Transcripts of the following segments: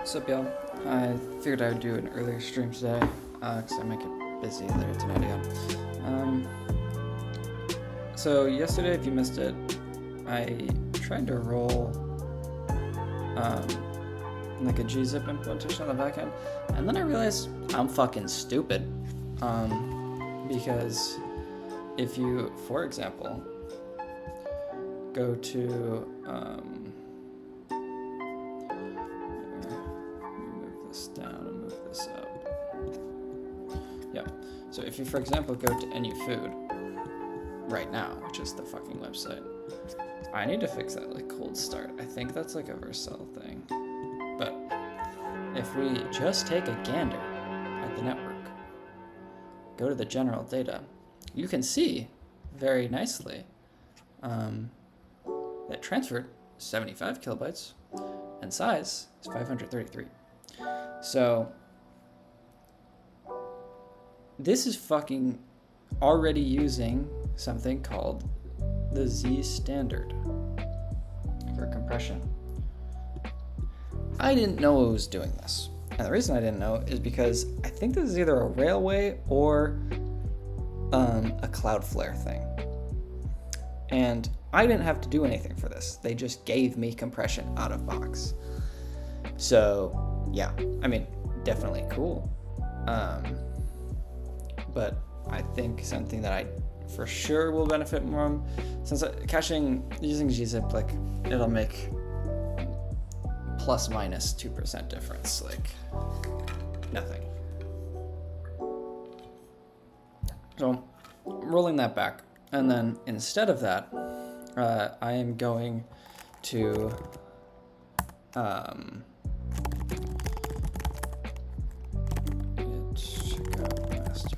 What's up, y'all? I figured I would do an earlier stream today, because I might get busy later tonight again. So yesterday, if you missed it, I tried to roll like a gzip implementation on the back end, and then I realized I'm fucking stupid. Because if you, for example, go to down and move this up. Yeah. So if you, for example, go to nufood right now, which is the fucking website, I need to fix that like cold start. I think that's like a Vercel thing. But if we just take a gander at the network, go to the general data, you can see very nicely that transferred 75 kilobytes and size is 533. So this is fucking already using something called the Z standard for compression. I didn't know it was doing this. And the reason I didn't know is because I think this is either a Railway or a Cloudflare thing. And I didn't have to do anything for this. They just gave me compression out of box. So yeah, I mean, definitely cool. But I think something that I for sure will benefit from, since caching using gzip, like it'll make plus minus 2% difference, like nothing. So I'm rolling that back, and then instead of that, I am going to check out master.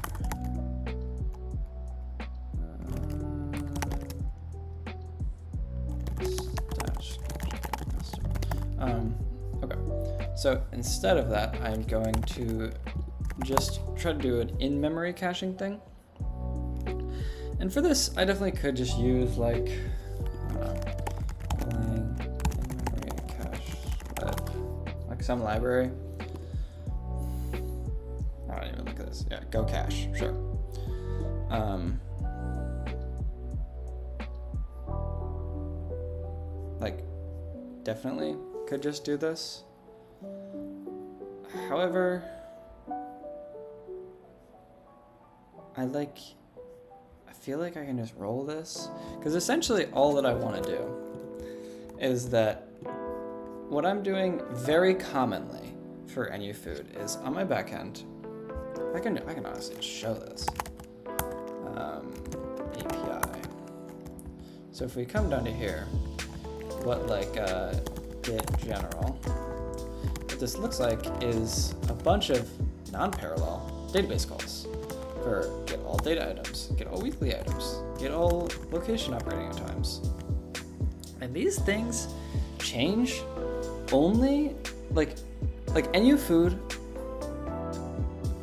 Okay. So instead of that, I'm going to just try to do an in-memory caching thing. And for this, I definitely could just use like in-memory cache like some library. I don't even look at this. Yeah, go cache, sure. Like, definitely could just do this. However, I feel like I can just roll this, because essentially all that I want to do is that what I'm doing very commonly for nufood is on my backend. I can honestly just show this API. So if we come down to here, what like git general, what this looks like is a bunch of non-parallel database calls for get all data items, get all weekly items, get all location operating times. And these things change only like nufood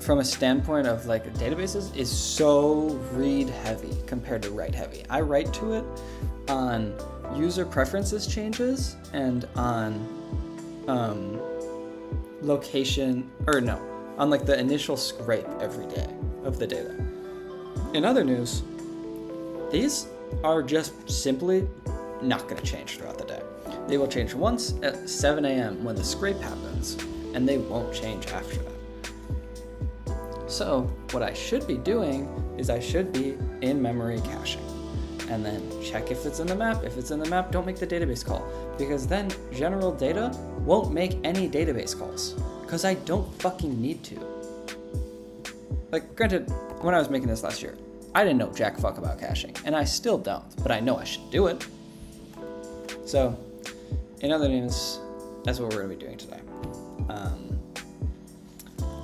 from a standpoint of like databases is so read heavy compared to write heavy. I write to it on user preferences changes and on location, or no, on like the initial scrape every day of the data. In other news, these are just simply not going to change throughout the day. They will change once at 7 a.m. when the scrape happens, and they won't change after that. So what I should be doing is I should be in-memory caching, and then check if it's in the map. If it's in the map, don't make the database call, because then general data won't make any database calls, because I don't fucking need to. Like, granted, when I was making this last year, I didn't know jack fuck about caching, and I still don't, but I know I should do it. So, in other news, that's what we're going to be doing today.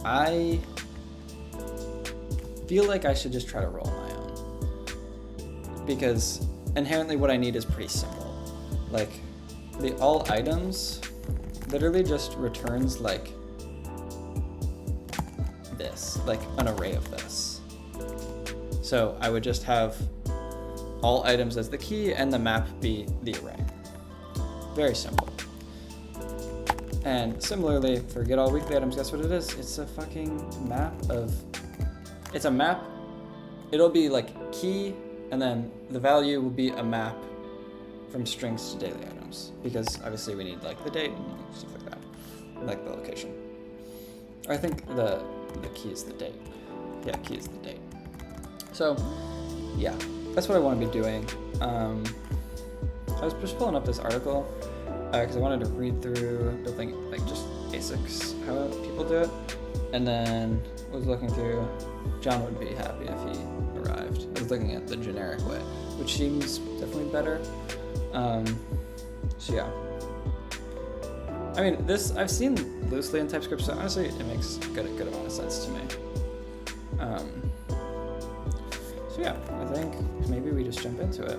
I feel like I should just try to roll my own, because inherently what I need is pretty simple. Like, the all items literally just returns like this, like an array of this. So I would just have all items as the key and the map be the array. Very simple. And similarly, for get all weekly items, guess what it is? It's a fucking map of, it's a map. It'll be like key, and then the value will be a map from strings to daily items, because obviously we need like the date and stuff like that, like the location. I think the key is the date. Yeah, key is the date. So yeah, that's what I want to be doing. I was just pulling up this article because I wanted to read through building like just basics, how people do it, and then was looking through. John would be happy if he arrived. I was looking at the generic way, which seems definitely better. So yeah. I mean, this I've seen loosely in TypeScript, so honestly, it makes a good amount of sense to me. So yeah, I think maybe we just jump into it.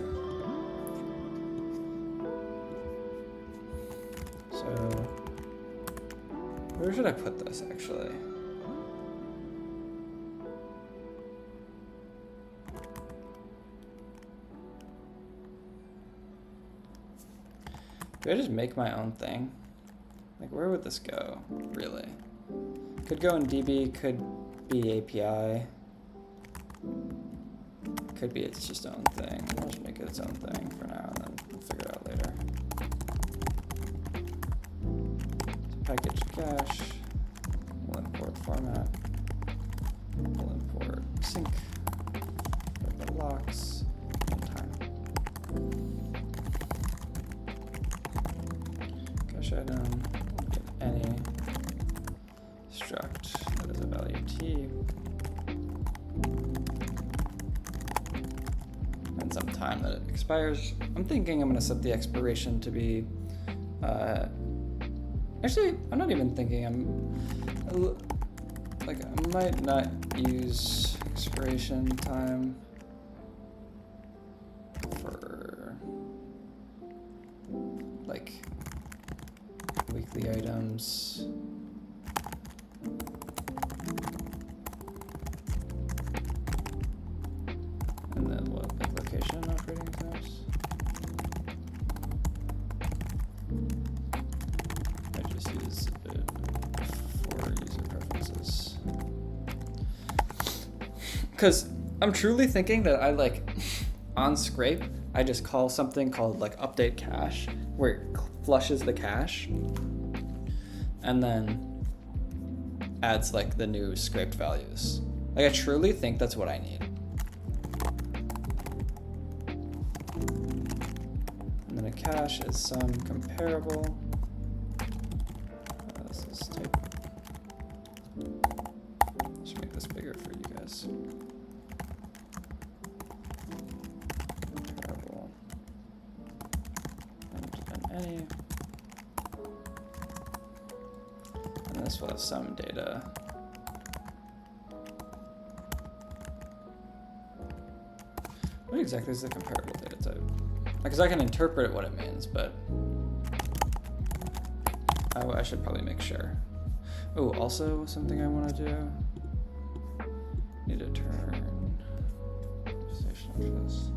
So where should I put this actually? Do I just make my own thing? Like, where would this go, really? Could go in DB, could be API. Could be its just own thing. I'll just make it its own thing for now, and then we'll figure it out later. Package cache. We'll import format. We'll import sync. Put the locks and time. Cache item. We'll get any struct that is a value t. And some time that it expires. I'm thinking I'm going to set the expiration to be. Actually, I'm not even thinking. I might not use expiration time for like weekly items. And then what, like location operating times? I just use it for user preferences. Because I'm truly thinking that I like, on scrape, I just call something called like update cache, where it flushes the cache, and then adds like the new scraped values. Like I truly think that's what I need. And then a cache is some comparable. This is type. Just make this bigger for you guys. Comparable. And any. And this will have some data. What exactly is the comparable data type? Because I can interpret what it means, but I should probably make sure. Oh, also something I want to do. Need to turn station after this.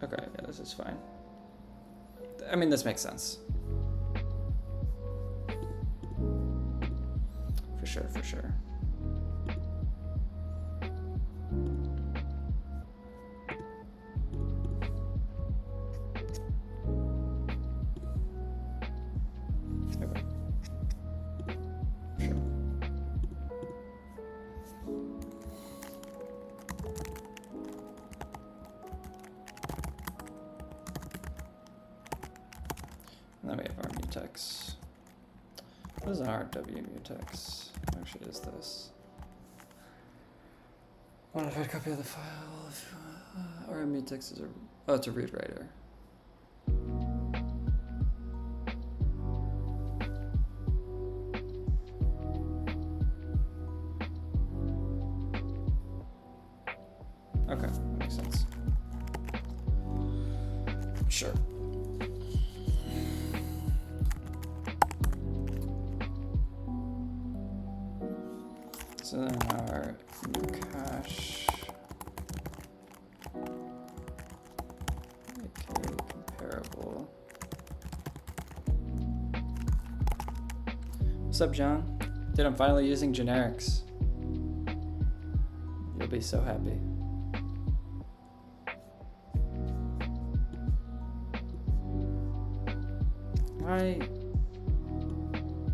Okay, yeah, this is fine. I mean, this makes sense. For sure, for sure. Okay. Sure. And then we have our mutex. What is an RW mutex? What actually is this? Modified copy of the file. RM mutex is a, oh, it's a read writer. Okay, that makes sense. Sure. So then our new cache, aka comparable. What's up, John? Dude, I'm finally using generics. You'll be so happy.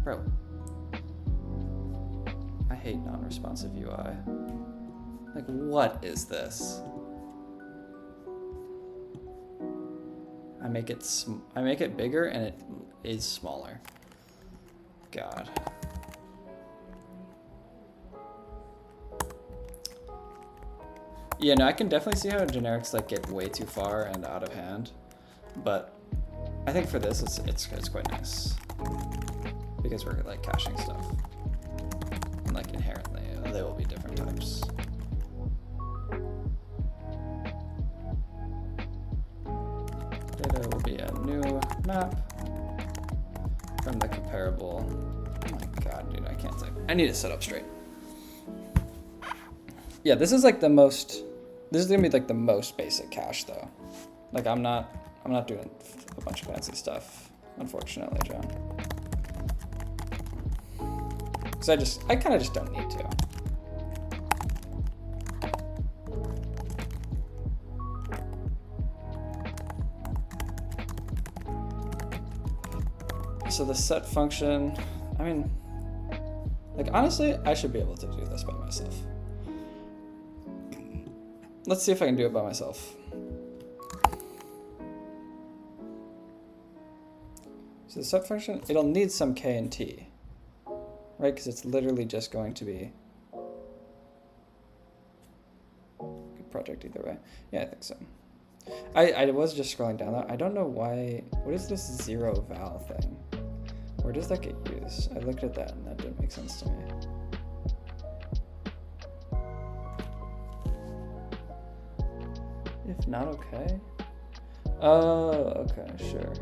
Bro. I hate non-responsive UI. Like, what is this? I make it bigger and it is smaller. God. Yeah, no, I can definitely see how generics like get way too far and out of hand, but I think for this it's quite nice because we're like caching stuff, and like inherently they will be different types. Data will be a new map from the comparable. Oh my god, dude, I can't type. I need to set up straight. Yeah, this is like the most. This is gonna be like the most basic cache though. Like I'm not doing a bunch of fancy stuff, unfortunately, John. Because I kind of just don't need to. So the set function, I mean, like honestly, I should be able to do this by myself. Let's see if I can do it by myself. So the set function, it'll need some K and T, right? Because it's literally just going to be good project either way. Yeah, I think so. I was just scrolling down that. I don't know why. What is this zero val thing? Where does that get used? I looked at that and that didn't make sense to me. If not, okay. Oh, okay, sure.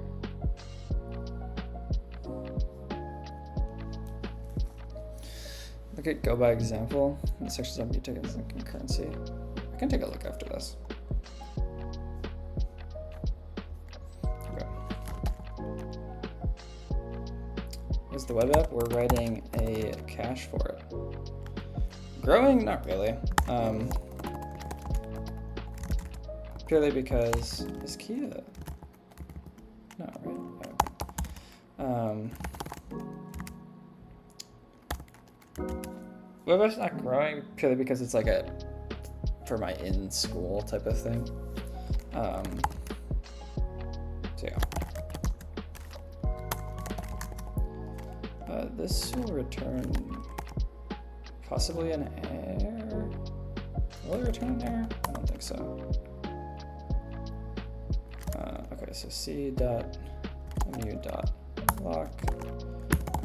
Look at go by example. The sections of tokens and concurrency. I can take a look after this. Okay. Here's the web app. We're writing a cache for it. Growing? Not really. Purely because is Kia? No, right? Okay. Web app's not growing purely because it's like a for my in school type of thing. So yeah. This will return possibly an error. Will it return an error? I don't think so. Okay, so c.mu.lock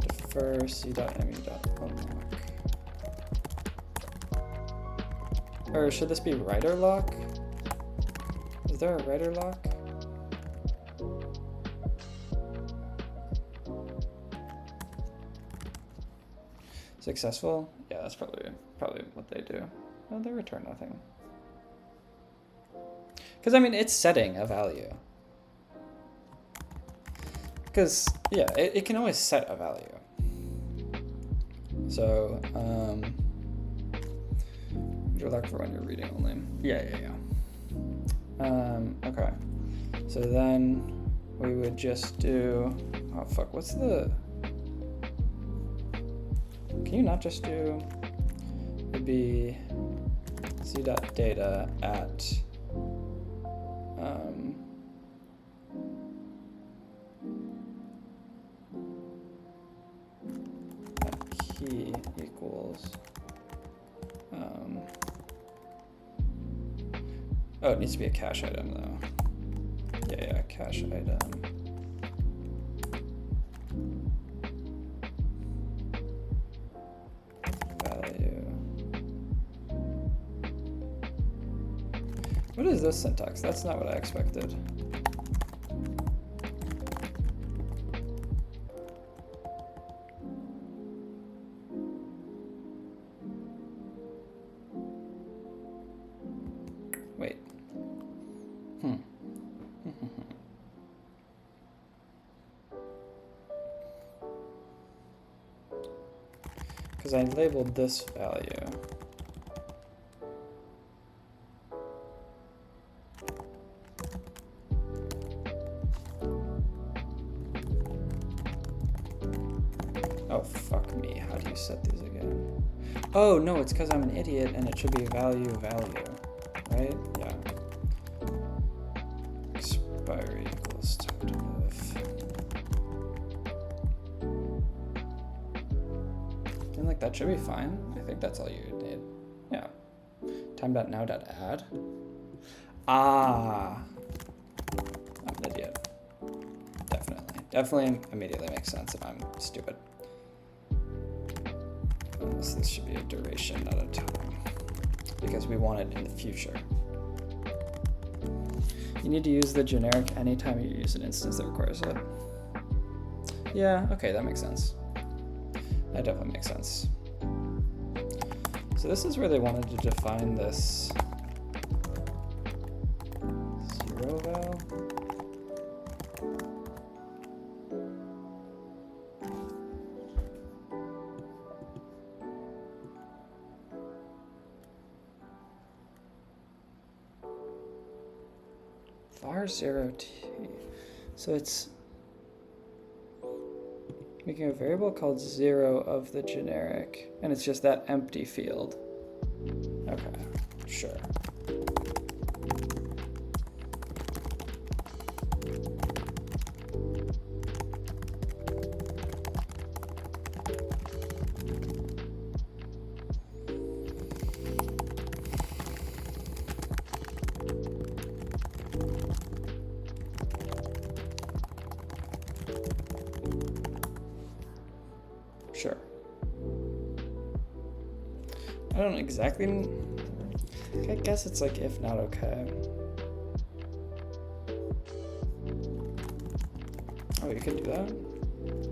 defer c.mu.unlock. Or should this be writer lock? Is there a writer lock? Successful? Yeah, that's probably what they do. No, they return nothing. Because I mean, it's setting a value. Because yeah, it can always set a value. So your lock for when you're reading only. Yeah. Okay. So then we would just do. Oh fuck! What's the? Can you not just do? It'd be c.data at. Key equals. Oh, it needs to be a cache item though. Yeah, cache item. Value. What is this syntax? That's not what I expected. because I labeled this value. Oh, fuck me. How do you set these again? Oh, no, it's because I'm an idiot and it should be value, right? Yeah. Expiry equals time to live. And like that should be fine. I think that's all you would need. Yeah. Time.now.add. Ah. I'm an idiot. Definitely immediately makes sense if I'm stupid. So this should be a duration, not a time, because we want it in the future. You need to use the generic anytime you use an instance that requires it. Yeah, okay, that makes sense. That definitely makes sense. So this is where they wanted to define this zero val. var 0t. So it's making a variable called 0 of the generic, and it's just that empty field. Okay, sure. Sure. I don't exactly. I guess it's like if not okay. Oh, you can do that?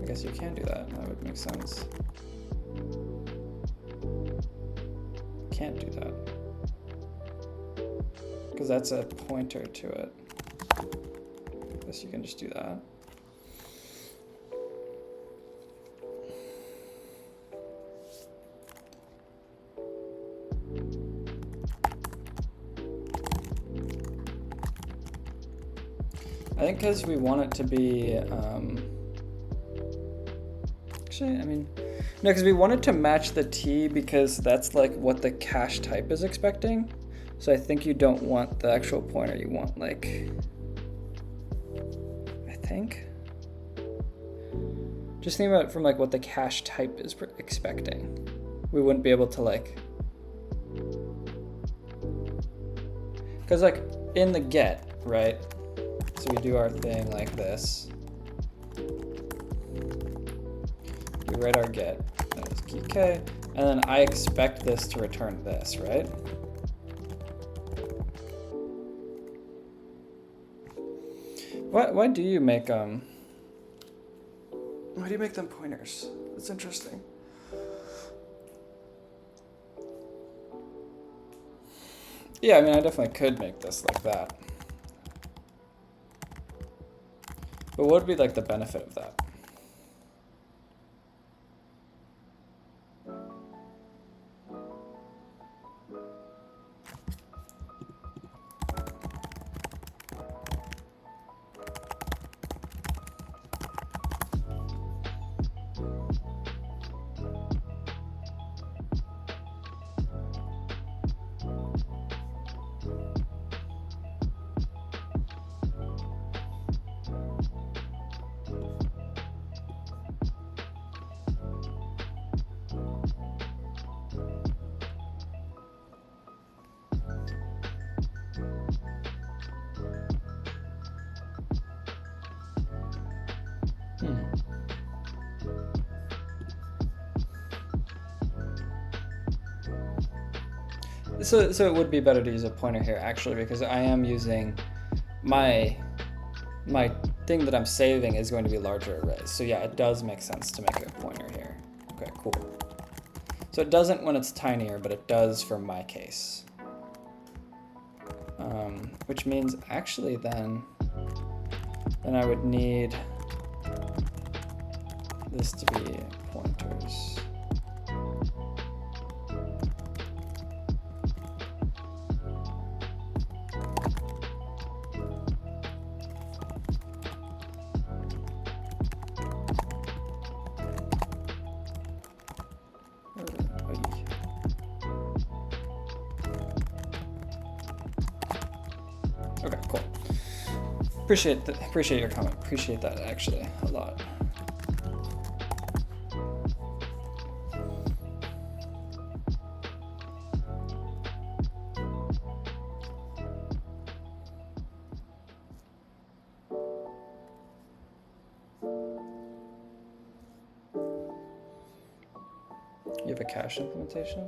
I guess you can do that. That would make sense. Can't do that. Because that's a pointer to it. I guess you can just do that. I think because we want it to be, actually, I mean, no, because we want it to match the T because that's like what the cache type is expecting. So I think you don't want the actual pointer, you want like, I think. Just think about it from like what the cache type is expecting. We wouldn't be able to like, because like in the get, right? So we do our thing like this. We write our get, that is key K, and then I expect this to return this, right? Why do you make why do you make them pointers? That's interesting. Yeah, I mean, I definitely could make this like that. But what would be like the benefit of that? So it would be better to use a pointer here actually, because I am using my thing that I'm saving is going to be larger arrays. So yeah, it does make sense to make a pointer here. Okay, cool. So it doesn't when it's tinier, but it does for my case. Which means actually then I would need this to be pointers. Okay, cool. Appreciate your comment. Appreciate that actually a lot. You have a cache implementation?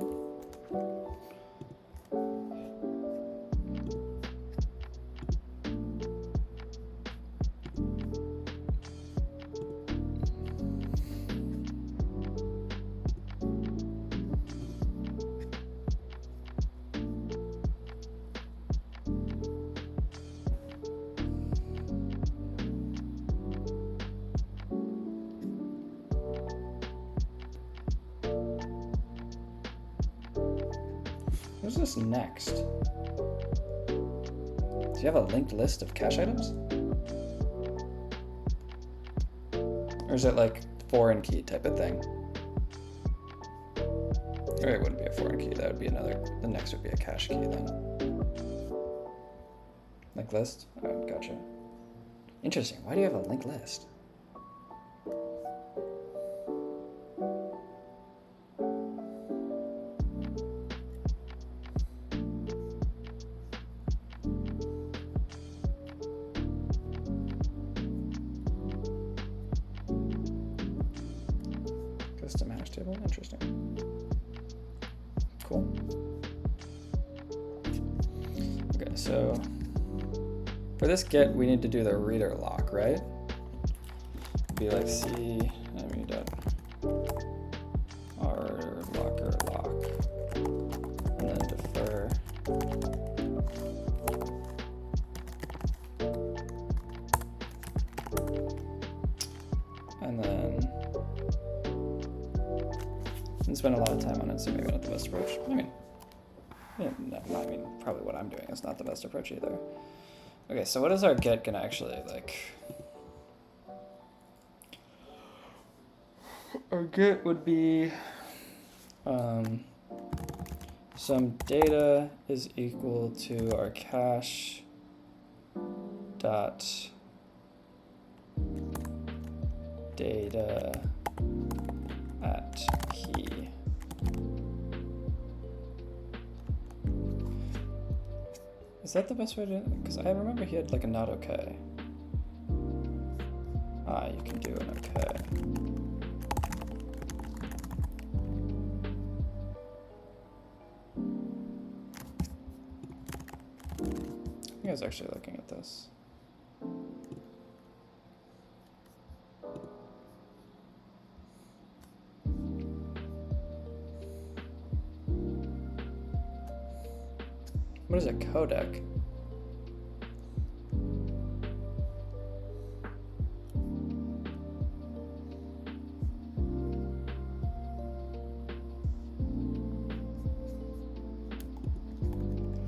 What's this next? Do you have a linked list of cache items? Or is it like foreign key type of thing? Or it wouldn't be a foreign key, that would be another, the next would be a cache key then. Linked list? Alright, gotcha. Interesting, why do you have a linked list? Custom hash table, interesting. Cool. Okay, so for this get, we need to do the reader lock, right? Be like c r locker lock, and then defer. And then didn't spend a lot of time on it, so maybe not the best approach. I mean, probably what I'm doing is not the best approach either. Okay, so what is our get gonna actually like? Our get would be some data is equal to our cache dot data at key. Is that the best way to? Because I remember he had like a not okay. Ah, you can do an okay. I think I was actually looking at this. What is a codec?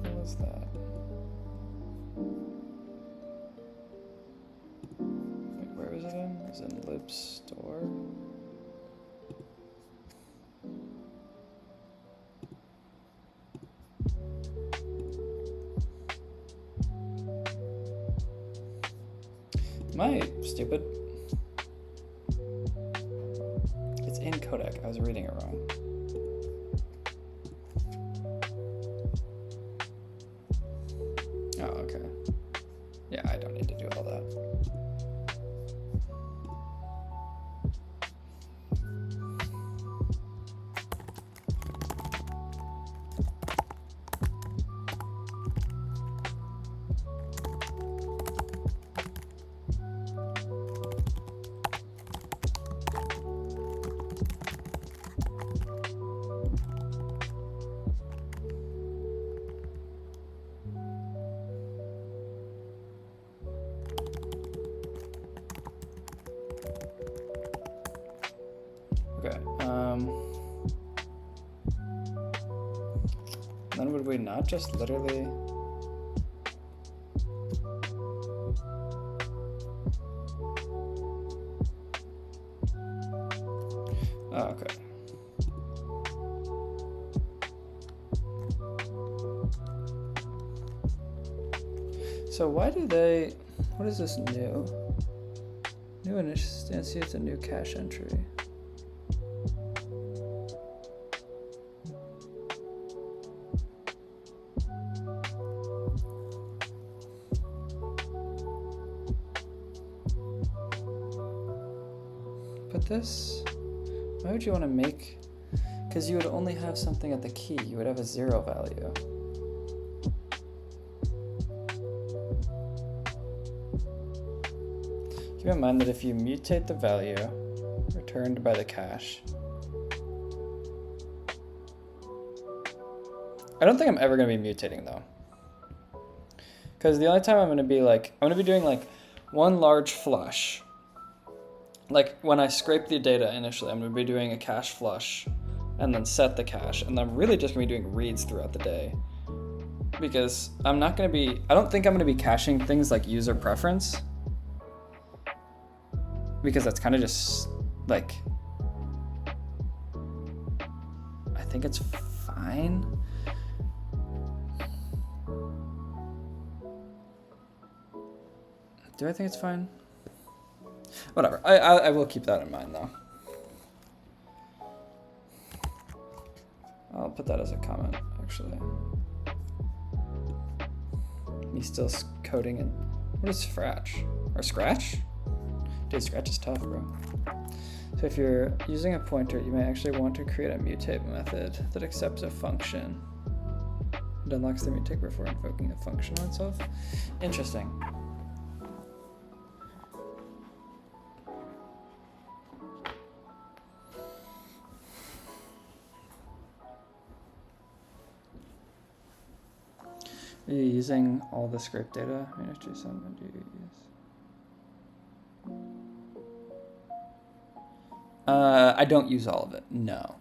What is that? Wait, where is it in? Is it in lib store? Am I stupid? It's in codec. I was reading it wrong. Oh, okay. Yeah, I don't need to do all that. Okay, then would we not just literally... Oh, okay. So why do they, what is this new? New instantiates a new cache entry. But this, why would you want to make, because you would only have something at the key, you would have a 0 value. Keep in mind that if you mutate the value returned by the cache, I don't think I'm ever going to be mutating though. Because the only time I'm going to be like, I'm going to be doing like one large flush. Like when I scrape the data initially, I'm going to be doing a cache flush and then set the cache. And I'm really just going to be doing reads throughout the day. Because I'm not going to be, I don't think I'm going to be caching things like user preference. Because that's kind of just like, I think it's fine. Do I think it's fine? Whatever, I will keep that in mind though. I'll put that as a comment, actually. Me still coding in, what is Scratch? Or Scratch? Dude, Scratch is tough, bro. So if you're using a pointer, you may actually want to create a mutate method that accepts a function and unlocks the mutate before invoking a function on itself. Interesting. Are you using all the scrape data? JSON, when do you use? I don't use all of it, no.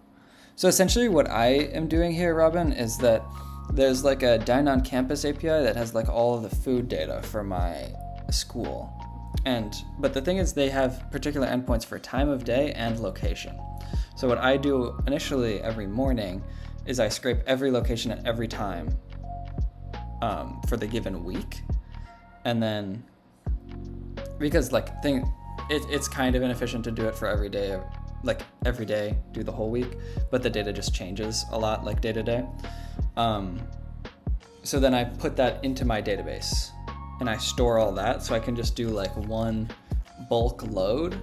So essentially what I am doing here, Robin, is that there's like a Dine on Campus API that has like all of the food data for my school. But the thing is they have particular endpoints for time of day and location. So what I do initially every morning is I scrape every location at every time for the given week. And then, because like it's kind of inefficient to do it for every day, like every day, do the whole week, but the data just changes a lot, like day to day. So then I put that into my database and I store all that so I can just do like one bulk load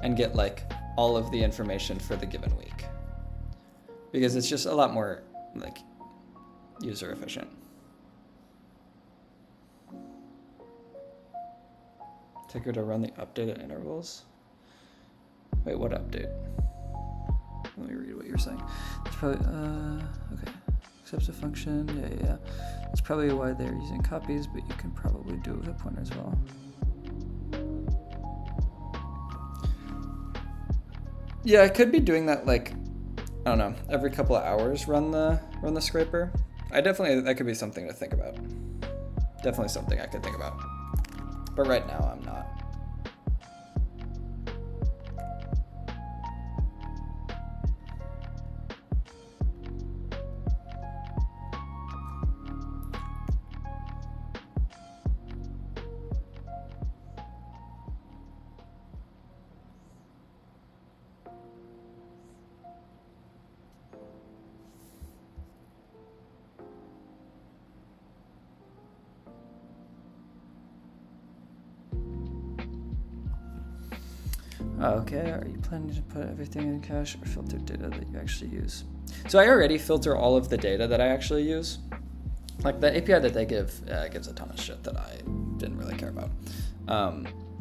and get like all of the information for the given week. Because it's just a lot more like user efficient. Take her to run the update at intervals. Wait, what update? Let me read what you're saying. It's probably, okay. Accepts a function, yeah. That's probably why they're using copies, but you can probably do it with a pointer as well. Yeah, I could be doing that like, I don't know, every couple of hours run the scraper. That could be something to think about. Definitely something I could think about. But right now I'm not. Okay, are you planning to put everything in cache or filter data that you actually use? So I already filter all of the data that I actually use. Like the API that they give gives a ton of shit that I didn't really care about.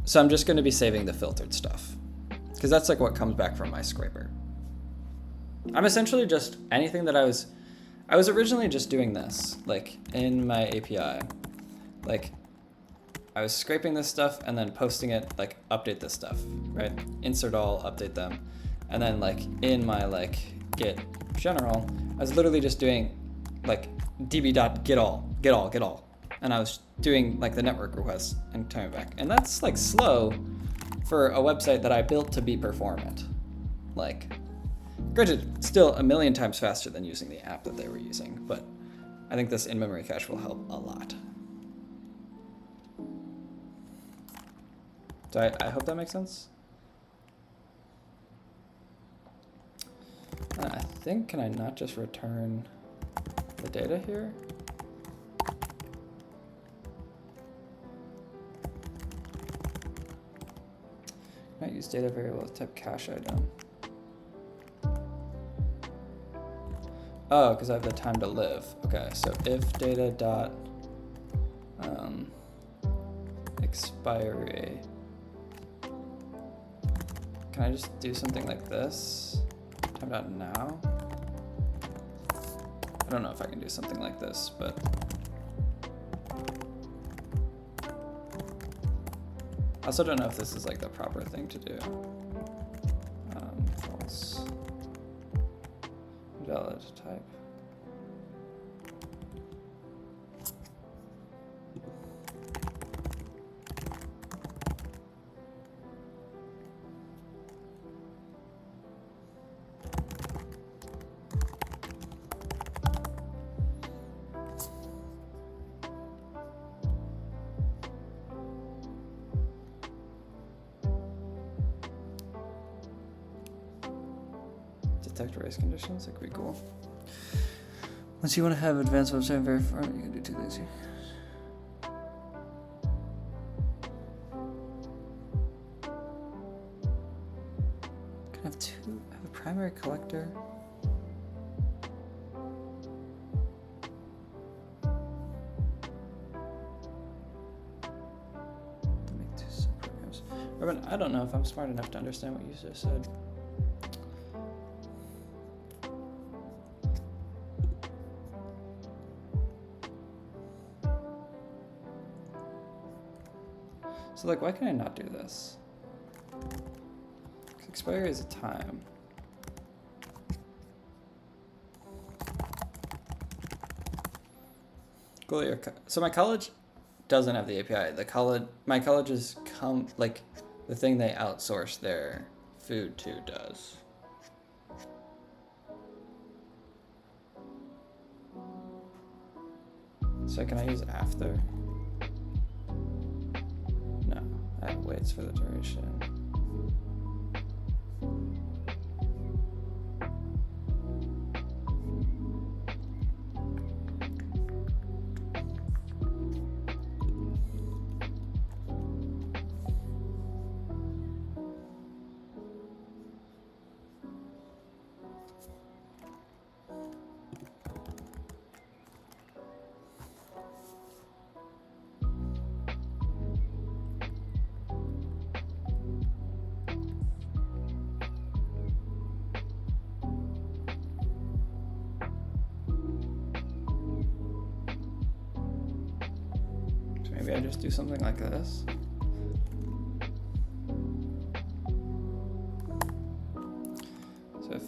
So I'm just going to be saving the filtered stuff because that's like what comes back from my scraper. I'm essentially just anything that I was originally just doing this, like in my API, like I was scraping this stuff and then posting it, like update this stuff, right? Insert all, update them. And then like in my like git general, I was literally just doing like db.getAll. And I was doing like the network requests and coming back. And that's like slow for a website that I built to be performant. Like, granted, still a million times faster than using the app that they were using, but I think this in-memory cache will help a lot. So I hope that makes sense. I think, can I not just return the data here? Might use data variable to type cache item. Oh, because I have the time to live. Okay, so if data dot expiry. Can I just do something like this? Time dot now. I don't know if I can do something like this, but I also don't know if this is like the proper thing to do. False. Valid type. Detect race conditions, that could be cool. Once you want to have advanced website verifier, you can do two things here. Can I have two? I have a primary collector. To make two subprograms. Urban, I don't know if I'm smart enough to understand what you just said. So like, why can I not do this? Expiry is a time. Cool. So my college doesn't have the API. My college is like the thing they outsource their food to does. So can I use after? No, that waits for the duration. Maybe I just do something like this. So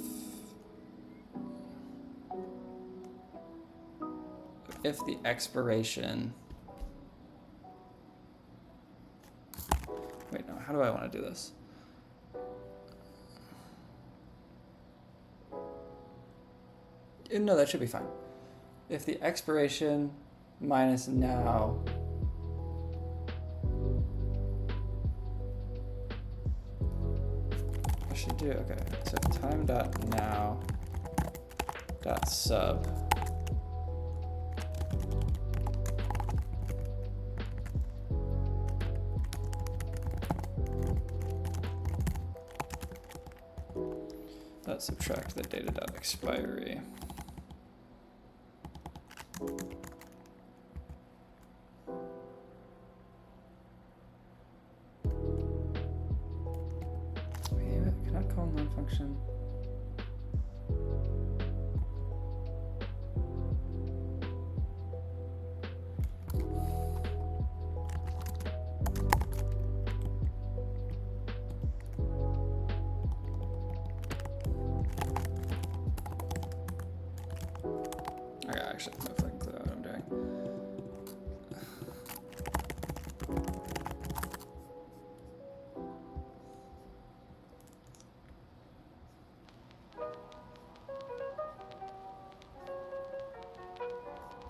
if the expiration, wait, no, how do I want to do this? No, that should be fine. If the expiration minus now should do, okay, so time dot now dot sub dot subtract the data dot expiry. Function. Okay, actually, no fucking clue what I'm doing.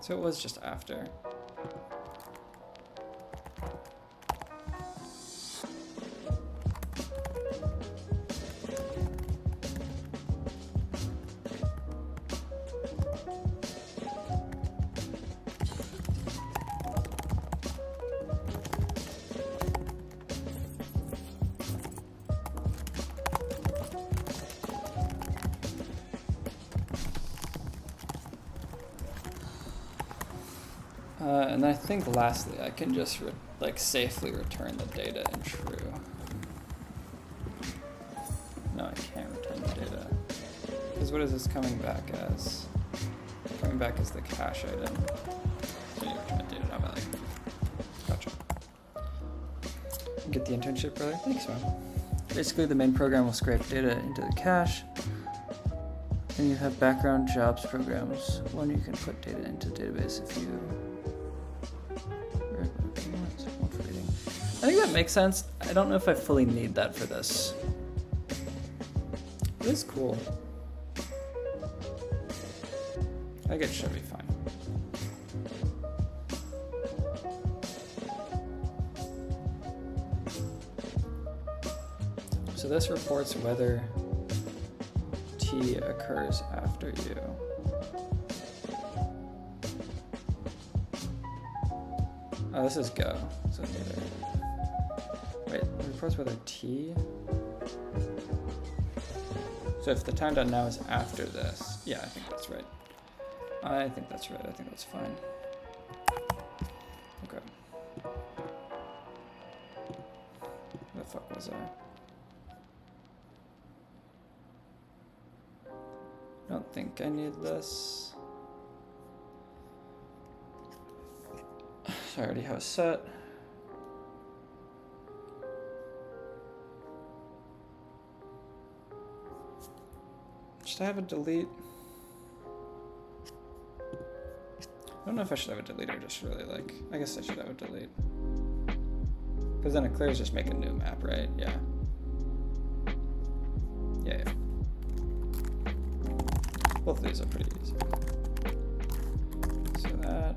So it was just after. And then I think lastly, I can just safely return the data in true. No, I can't return the data. Because what is this coming back as? Coming back as the cache item. So you return the data, not value. Gotcha. Get the internship, brother? Thanks, man. Basically, the main program will scrape data into the cache. Then you have background jobs programs. One you can put data into the database if you... I think that makes sense. I don't know if I fully need that for this. It is cool. I think it should be fine. So this reports whether T occurs after you. Oh, this is go. So neither. Wait, it reports whether T. So if the time.now is after this, yeah, I think that's right. I think that's right. I think that's fine. Okay. Where the fuck was I? I don't think I need this. So I already have a set. Should I have a delete? I don't know if I should have a delete or just really I guess I should have a delete. Because then it clears just make a new map, right? Yeah. Yeah. Both of these are pretty easy. So that,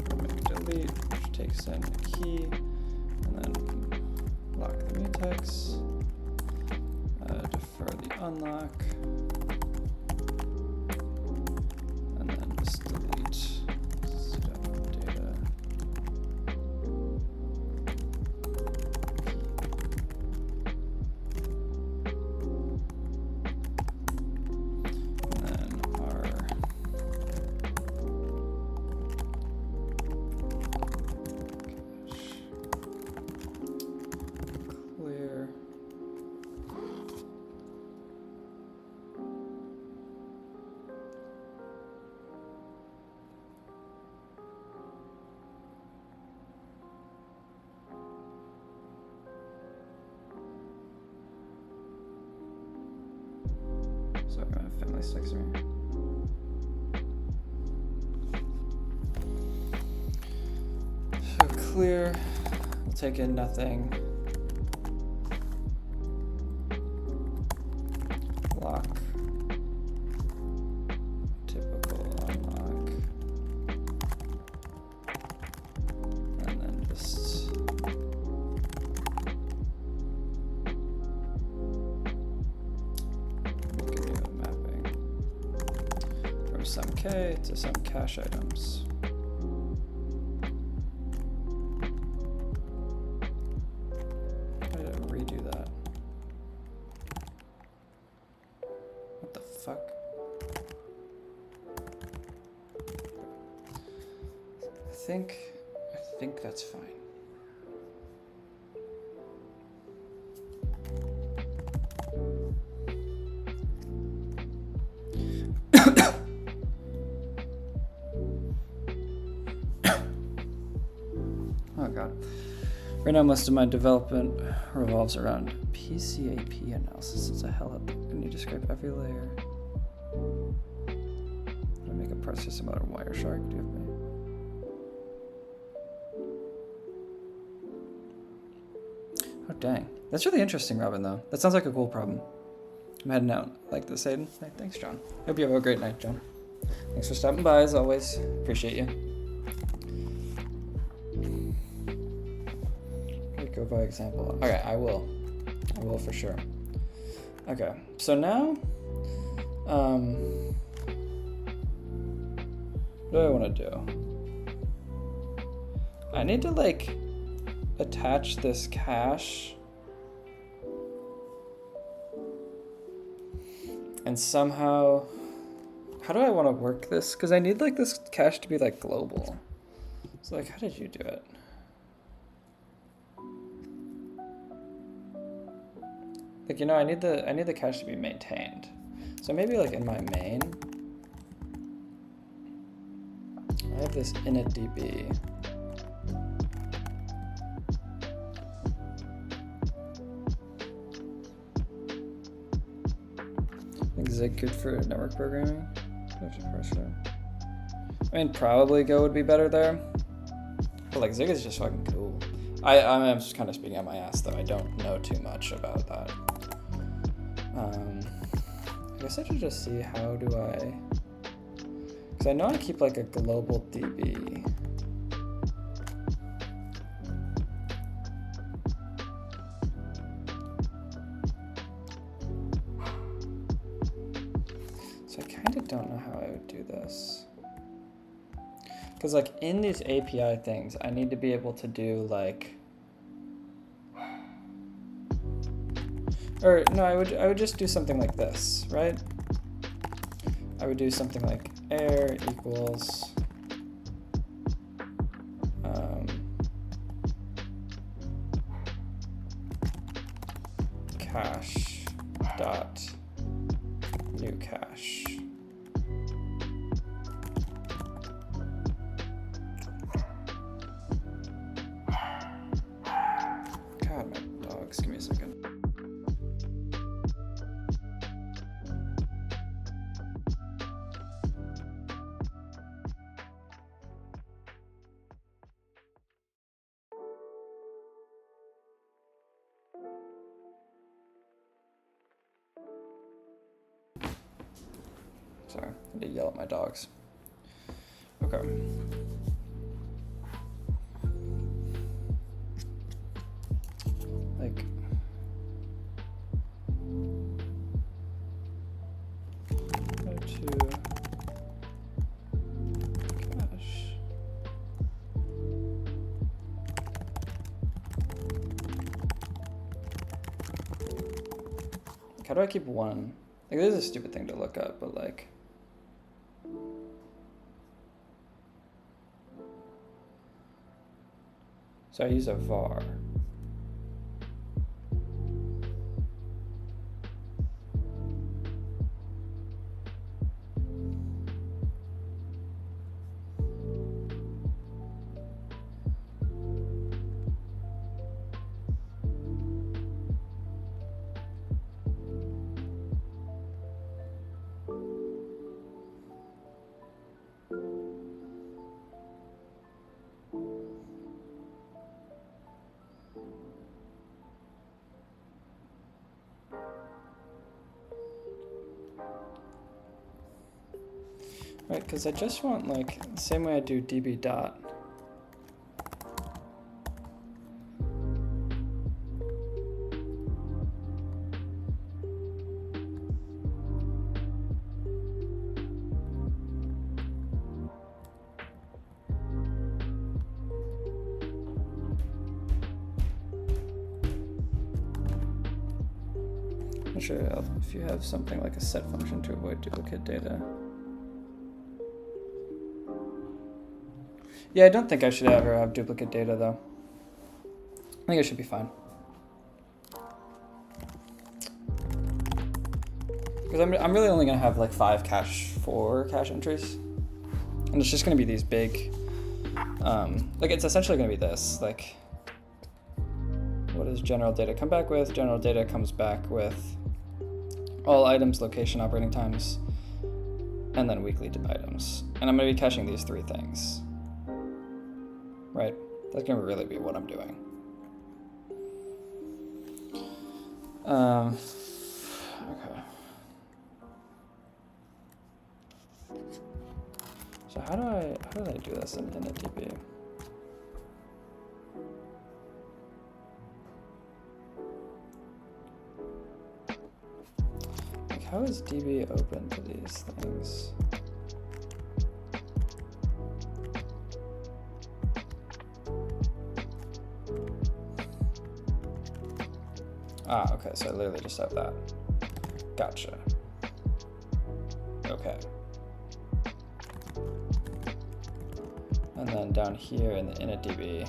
we'll make a delete, which takes in a key, and then lock the mutex, defer the unlock, and then just delete step data. Sorry, my family sticks me. So clear, we'll take in nothing. Lock. Typical unlock. And then just some K to some cache items. How did I redo that? What the fuck? I think that's fine. Oh god. Right now most of my development revolves around PCAP analysis. It's a hell of I need to scrape every layer. I'm gonna make a parser similar to Wireshark. Do you have me? Oh dang. That's really interesting, Robin, though. That sounds like a cool problem. I'm heading out. Like this, Aiden. Thanks, John. Hope you have a great night, John. Thanks for stopping by, as always. Appreciate you. Go by example. Okay, I will. I will for sure. Okay, so now, what do I want to do? I need to attach this cache and somehow, how do I want to work this? Because I need this cache to be global. So like, how did you do it? Like, you know, I need the cache to be maintained. So maybe like in my main, I have this initDB. Like Zig good for network programming. I mean, probably Go would be better there. But like Zig is just fucking cool. I'm just kind of speaking out my ass though. I don't know too much about that. I guess I should just see how do I, because I know I keep like a global DB. So I kind of don't know how I would do this. Because like in these API things, I need to be able to do like, or no, I would just do something like this, right? I would do something like air equals cache dot new cache. God, my dogs, give me a second. Sorry, I need to yell at my dogs. Okay. Like, go to cache. Like, how do I keep one? Like, this is a stupid thing to look up, but like, so I use a var. Right, because I just want like the same way I do db dot. I'm not sure if you have something like a set function to avoid duplicate data. Yeah, I don't think I should ever have duplicate data though. I think it should be fine. Because I'm really only gonna have like 4 cache entries. And it's just gonna be these big, like it's essentially gonna be this, like, what does general data come back with? General data comes back with all items, location, operating times, and then weekly items. And I'm gonna be caching these 3 things. Right? That's gonna really be what I'm doing. Okay. So how do I do this in initDB? Like, how is DB open to these things? Ah, okay, so I literally just have that. Gotcha. Okay. And then down here in the initDB,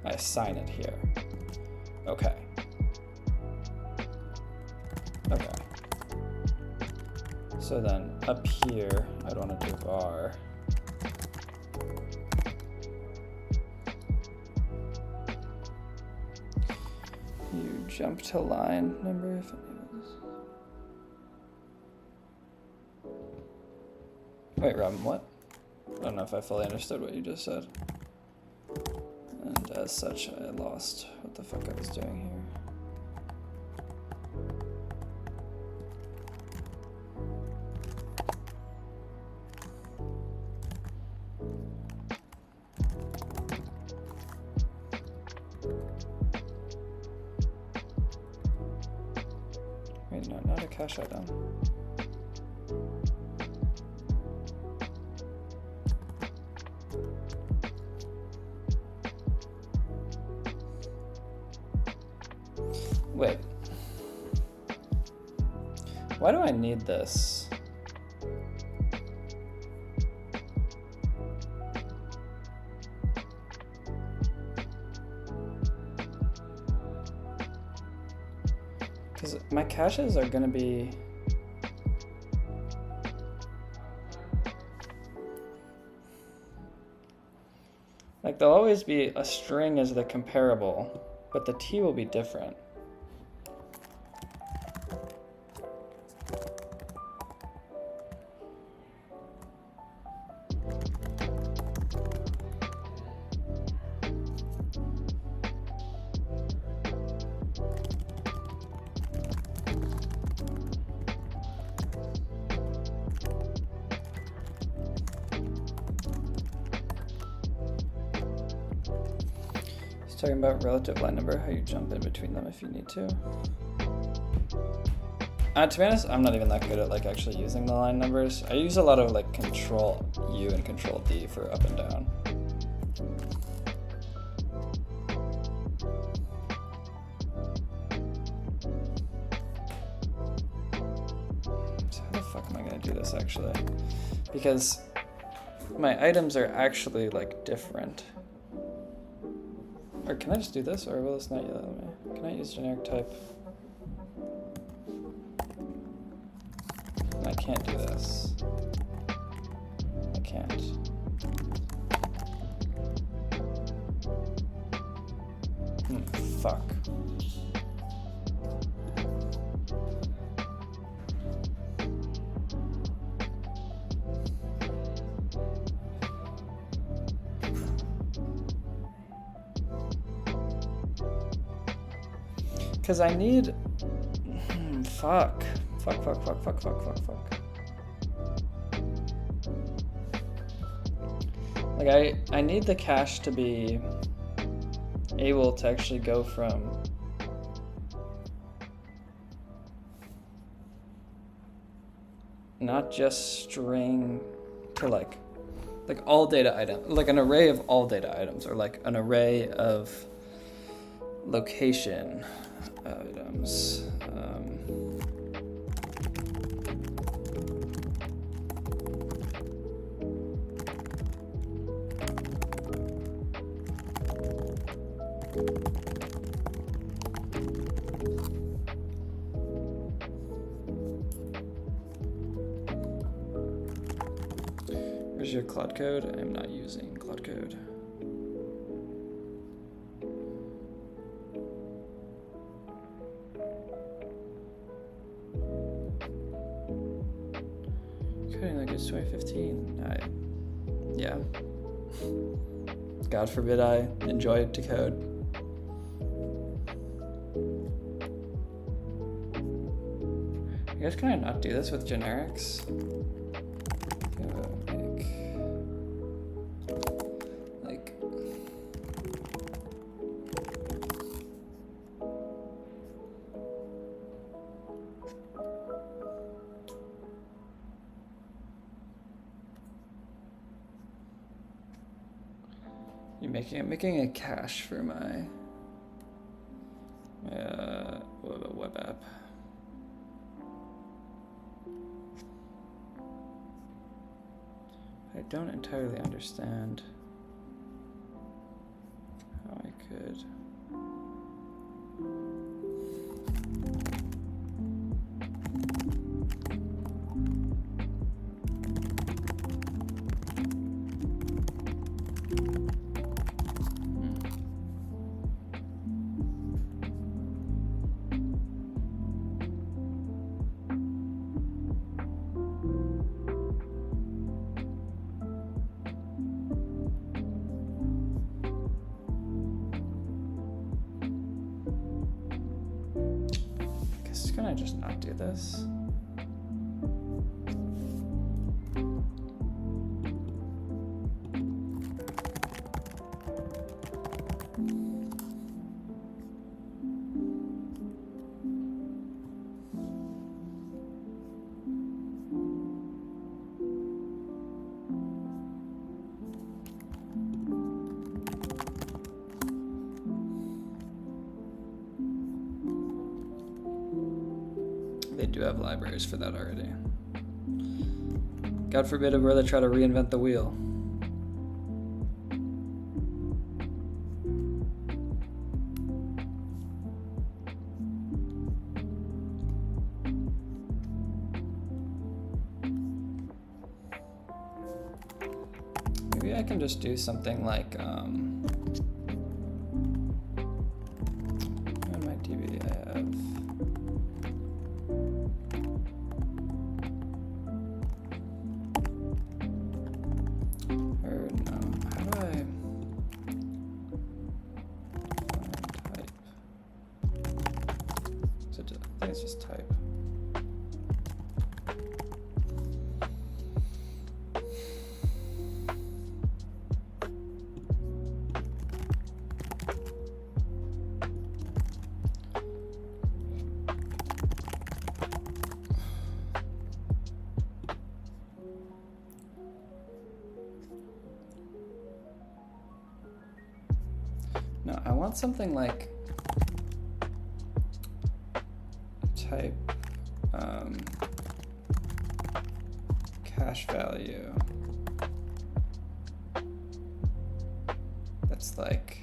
I assign it here. Okay. Okay. So then up here, I'd want to do var. You jump to line number if it is. Wait, Robin, what? I don't know if I fully understood what you just said. And as such, I lost what the fuck I was doing here. Wait, no, not a cache item. Wait. Why do I need this? Because my caches are going to be... like, there'll always be a string as the comparable, but the T will be different. Talking about relative line number, how you jump in between them if you need to. To be honest, I'm not even that good at like actually using the line numbers. I use a lot of like Control U and Control D for up and down. So how the fuck am I gonna do this actually? Because my items are actually like different. Or can I just do this, or will this not let me? Can I use generic type? I can't do this. I can't. Fuck. Because I need... fuck. Fuck. Like, I need the cache to be able to actually go from... not just string to like all data item, like an array of all data items, or like an array of location items. Where's your Cloud Code? I'm not using Cloud Code. Coding like it's 2015. Yeah. God forbid I enjoy to code. You guys, can I not do this with generics? I'm making a cache for my web app. I don't entirely understand how I could. Can I just not do this? They do have libraries for that already. God forbid a brother try to reinvent the wheel. Maybe I can just do something like, in my DB I have, or no, how do I type? So I think it's just type. No, I want something like type cache value. That's like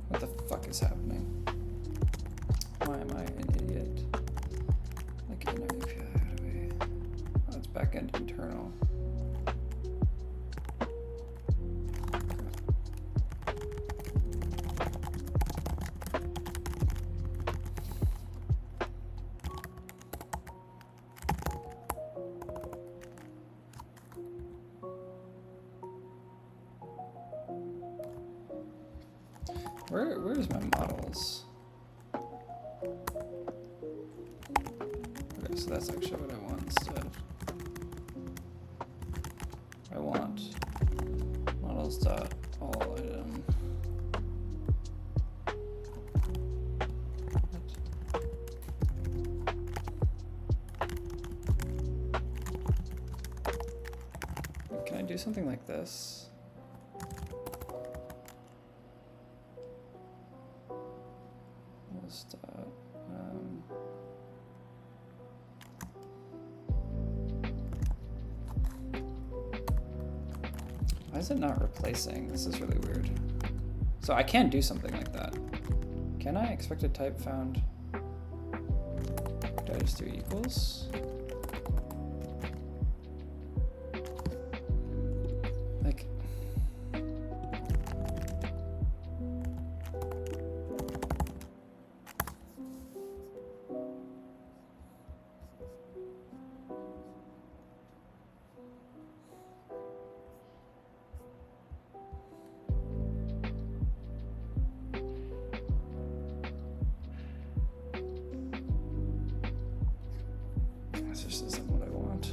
what the fuck is happening? Why am I an idiot? Like inner API, how do we? Oh, it's backend internal. Where's my models? Okay, so that's actually what I want instead. I want models dot all item. Can I do something like this? Why is it not replacing? This is really weird. So I can do something like that. Can I? Expected type found. Do I just do equals? Like. This just isn't what I want.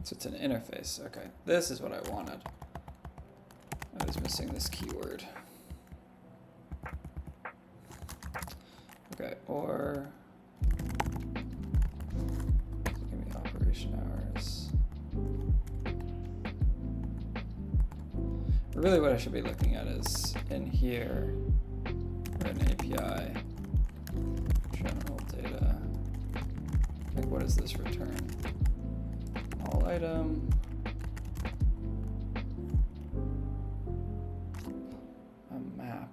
So it's an interface. Okay, this is what I wanted. I was missing this keyword. Okay, or give me operation hours. Really what I should be looking at is in here, or an API, general data. Like what does this return? All item. A map.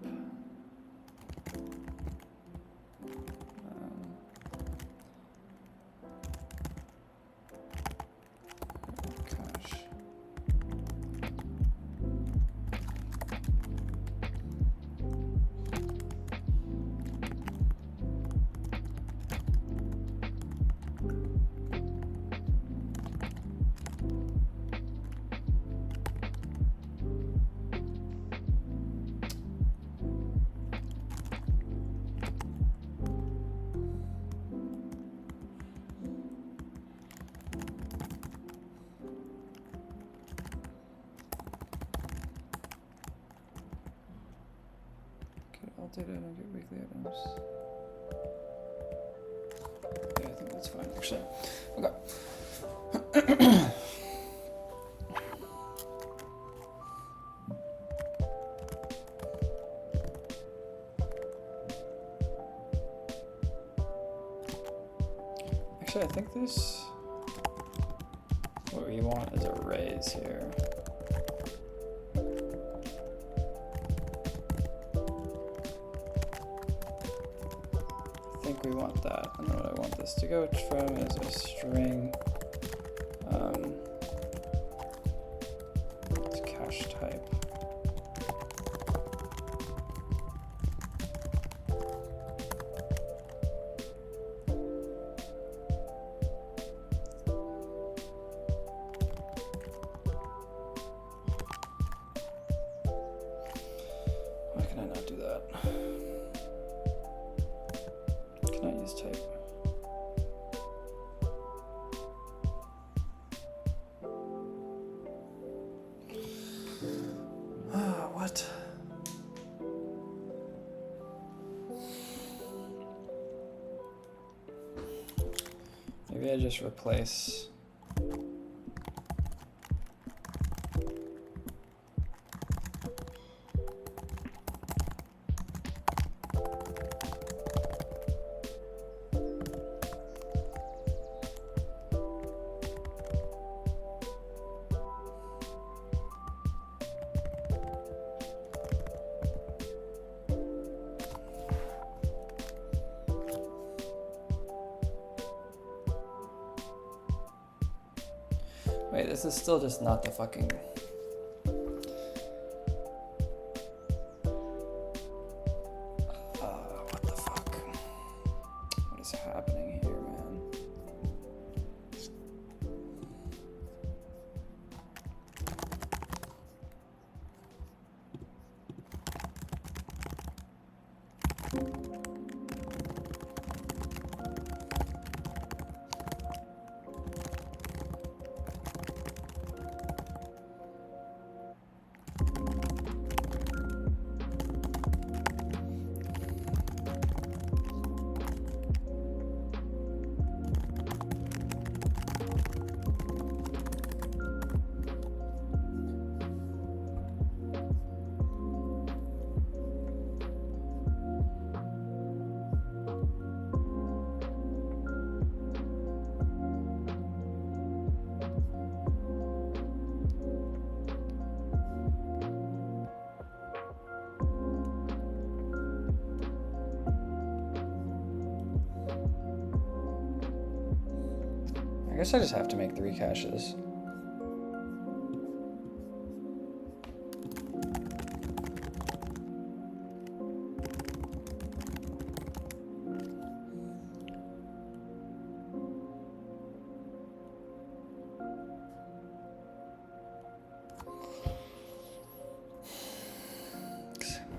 Gosh. All data, I don't get weekly items. Yeah, I think that's fine, actually. Okay. Actually, I think this, what we want is arrays here. We want that, and then what I want this to go from is a string it's cache type. Why can I not do that? Type. What? Maybe I just replace Wait, this is still just not the fucking... what the fuck? What is happening here, man? I guess I just have to make 3 caches.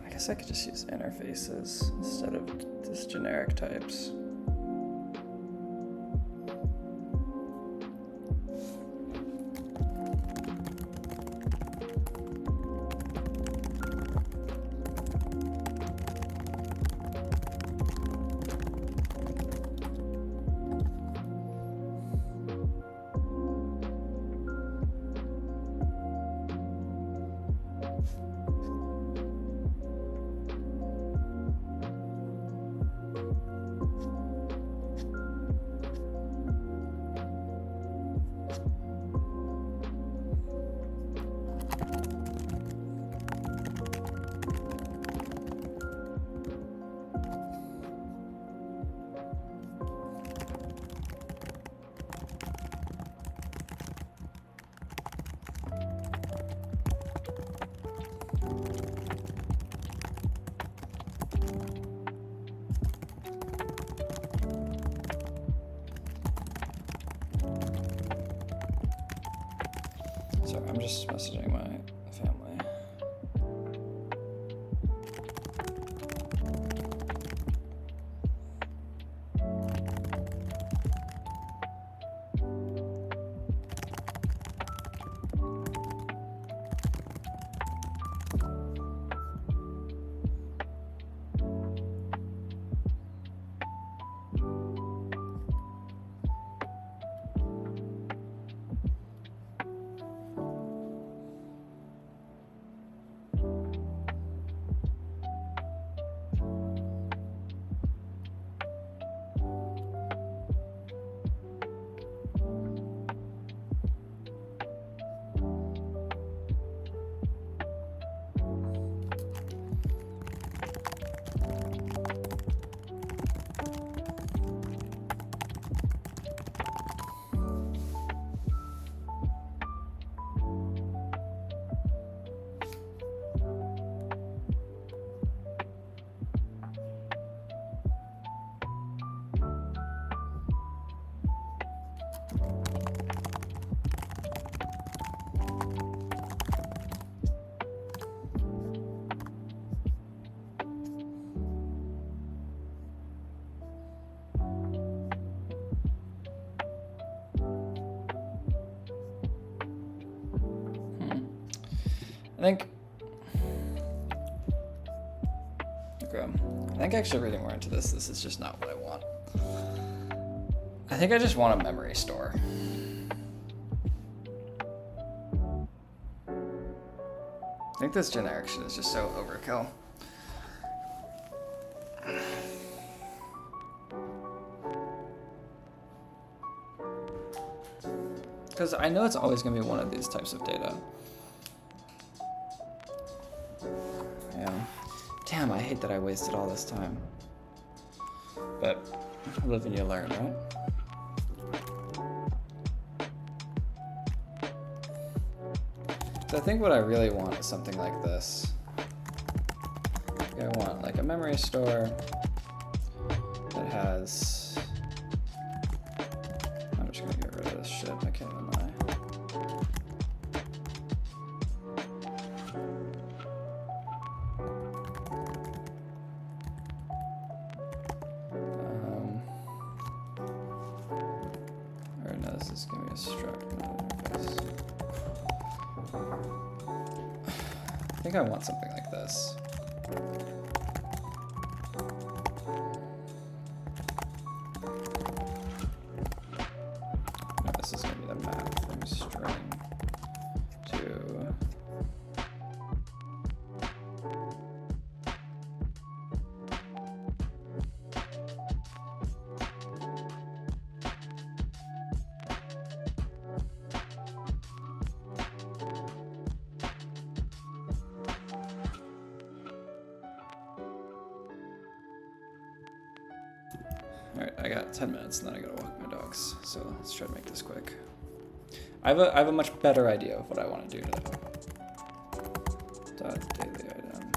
I guess I could just use interfaces instead of just generic types. I'm just messaging my family. I think actually reading more into this is just not what I want. I think I just want a memory store. I think this generic shit is just so overkill. Because I know it's always going to be one of these types of data. Yeah. Damn, I hate that I wasted all this time. But live and you learn, right? So I think what I really want is something like this. I want like a memory store that has... I'm just gonna get rid of this shit, I can't even lie. Or no, this is gonna be a struct, not an interface. I think I want something like this. No, this is going to be the map from string to... Alright, I got 10 minutes and then I gotta walk my dogs, so let's try to make this quick. I have a much better idea of what I want to do today. Daily item.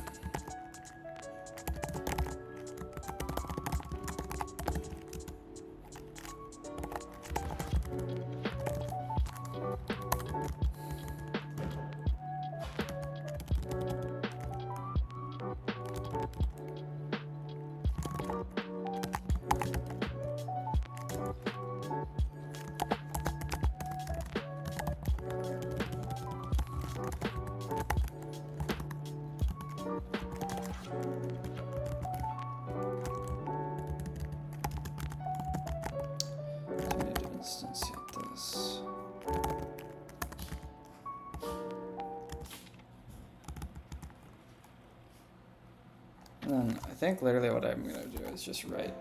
And then I think literally what I'm gonna do is just write.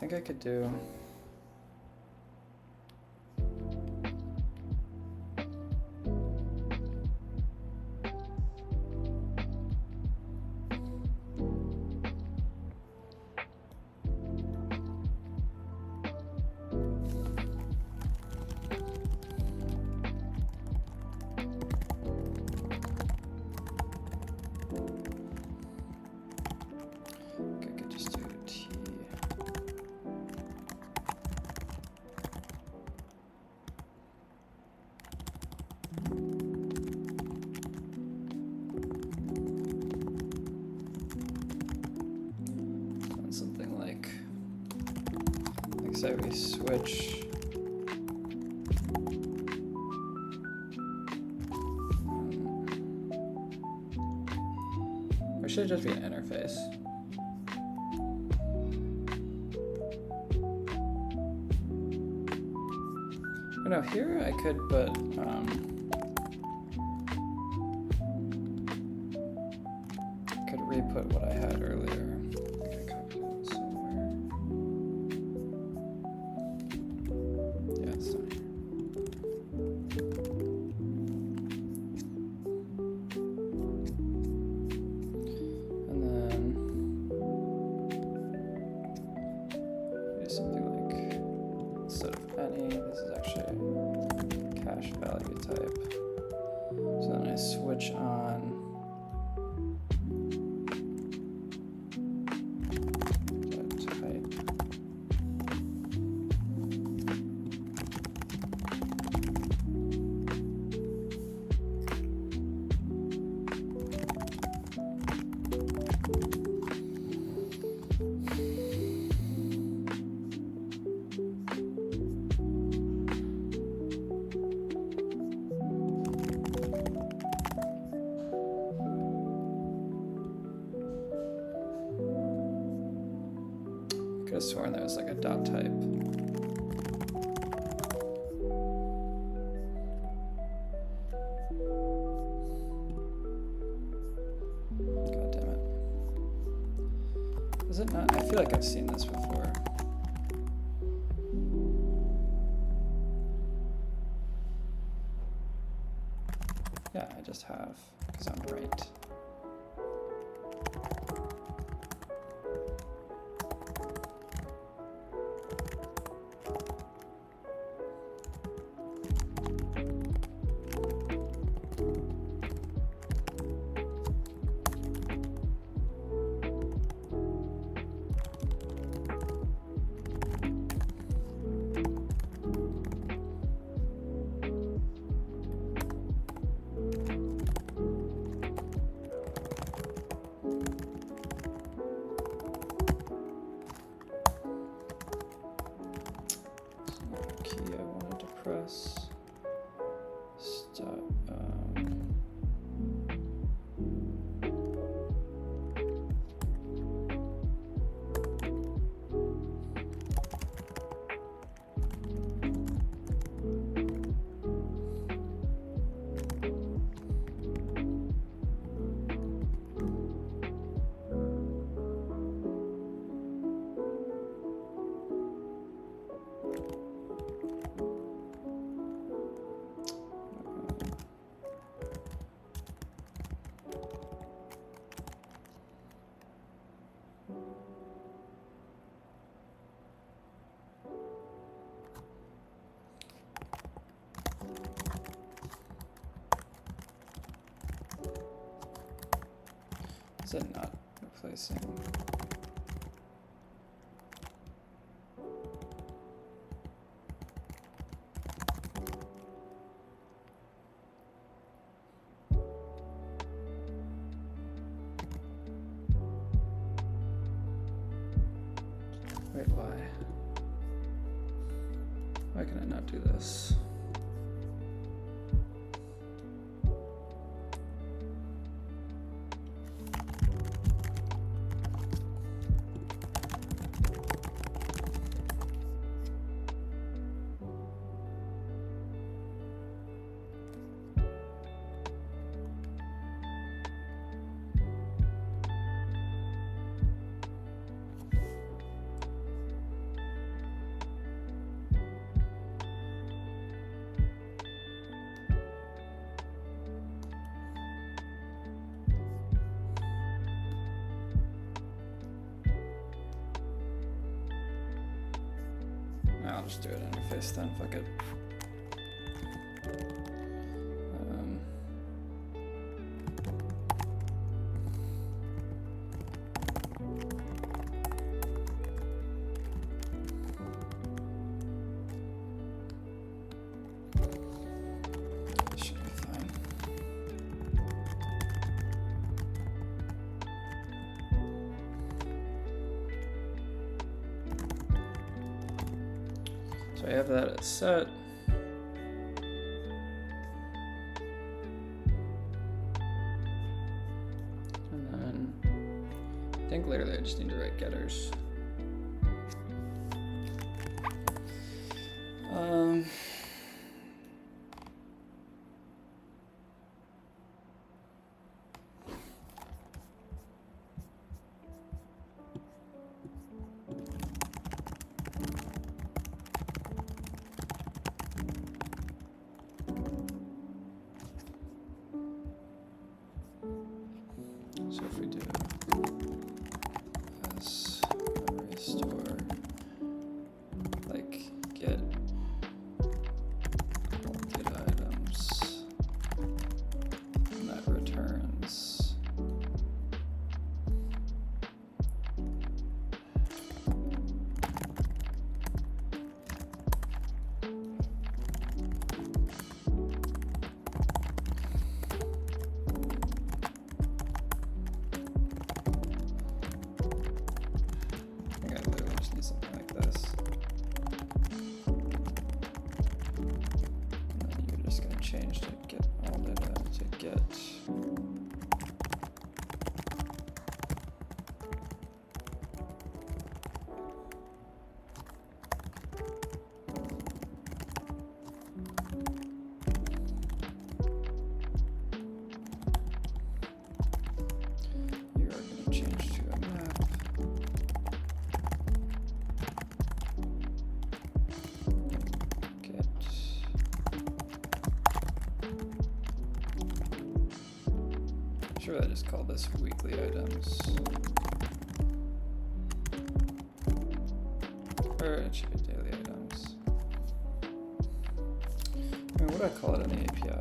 think I could do. So we switch or should it just be an interface? Oh, no, here I could put I could re-put what I had earlier. I could have sworn there was like a dot type. God damn it. Is it not? I feel like I've seen this before. Yeah, I just have, because I'm right. Is it not replacing? Wait, why? Why can I not do this? just do it interface then. Fuck it. Should be fine. So I have that as set. And then I think literally I just need to write getters. So if we do as array store, like get items, and that returns something like this. And then you're just going to change to get all data to get. You are going to change to a map. Sure, I just call this weekly items. Or it should be daily items. I mean, what do I call it in the API?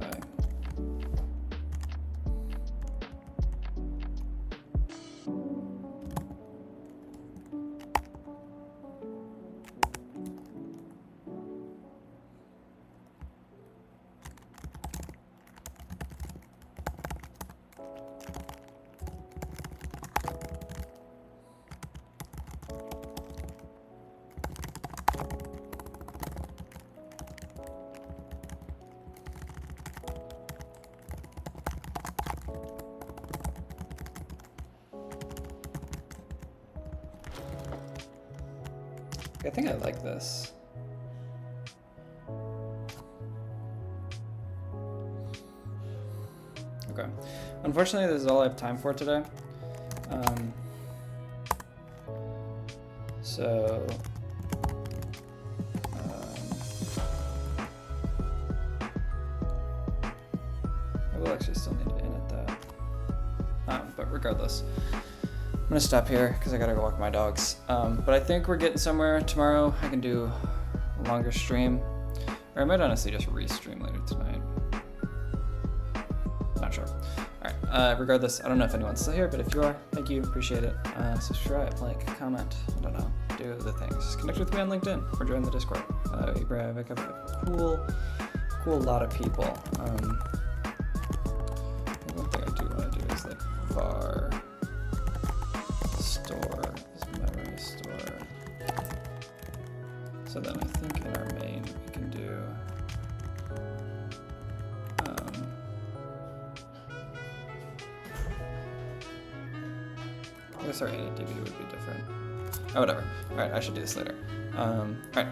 I think I like this. Okay. Unfortunately, this is all I have time for today. I will actually still need to init that. But regardless, I'm gonna stop here because I gotta go walk my dogs. But I think we're getting somewhere tomorrow. I can do a longer stream, or I might honestly just re-stream later tonight. Not sure. All right. Regardless, I don't know if anyone's still here, but if you are, thank you. Appreciate it. Subscribe, like, comment. I don't know. Do the things. Just connect with me on LinkedIn or join the Discord. We have a cool lot of people. One thing I do want to do is like var store is memory store. So then I think in our main we can do I guess our ADB would be different. Oh, whatever. All right, I should do this later. All right.